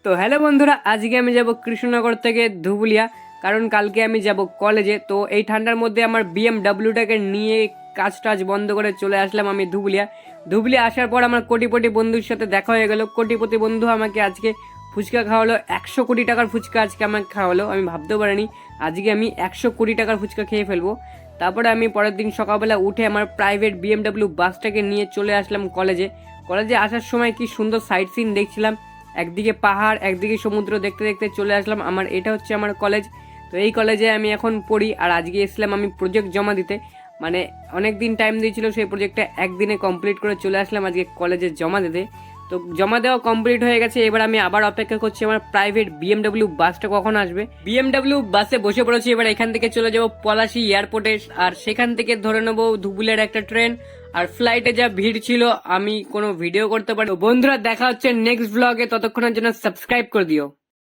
তো হ্যালো বন্ধুরা, আজকে আমি যাব কৃষ্ণনগর থেকে ধুবুলিয়া, কারণ কালকে আমি যাব কলেজে। তো এই ঠান্ডার মধ্যে আমার বিএমডাব্লিউটাকে নিয়ে কাজ টাজ বন্ধ করে চলে আসলাম আমি ধুবুলিয়া। ধুবুলিয়া আসার পর আমার কোটিপতি বন্ধুর সাথে দেখা হয়ে গেল। কোটিপতি বন্ধু আমাকে আজকে ফুচকা খাওয়ালো, 100 কোটি টাকার ফুচকা আজকে আমাকে খাওয়ালো। আমি ভাবতেও পারিনি আজকে আমি 100 কোটি টাকার ফুচকা খেয়ে ফেলবো। তারপরে আমি পরের দিন সকালবেলা উঠে আমার প্রাইভেট বিএমডাব্লিউ বাসটাকে নিয়ে চলে আসলাম কলেজে। কলেজে আসার সময় কি সুন্দর সাইট সিন দেখছিলাম, একদিকে পাহাড় একদিকে সমুদ্র দেখতে দেখতে চলে আসলাম। এটা হচ্ছে আমার কলেজ। তো এই কলেজে আমি এখন পড়ি, আর আজকে এসলাম আমি প্রজেক্ট জমা দিতে। মানে অনেক দিন টাইম দিয়েছিল, সেই প্রজেক্টটা একদিনে কমপ্লিট করে চলে আসলাম আজকে কলেজে জমা দিতে। তো জমা দেওয়া কমপ্লিট হয়ে গেছে, এবার আমি আবার অপেক্ষা করছি আমার প্রাইভেট বিএমডাব্লিউ বাসটা কখন আসবে। বিএমডাব্লিউ বাসে বসে পড়েছি, এবার এখান থেকে চলে যাবো পলাশী এয়ারপোর্টে, আর সেখান থেকে ধরে নেবো ধুবুলিয়ার একটা ট্রেন। আর ফ্লাইটে যা ভিড় ছিল আমি কোনো ভিডিও করতে পারি। বন্ধুরা দেখা হচ্ছে নেক্সট ব্লগে, ততক্ষণের জন্য সাবস্ক্রাইব করে দিও।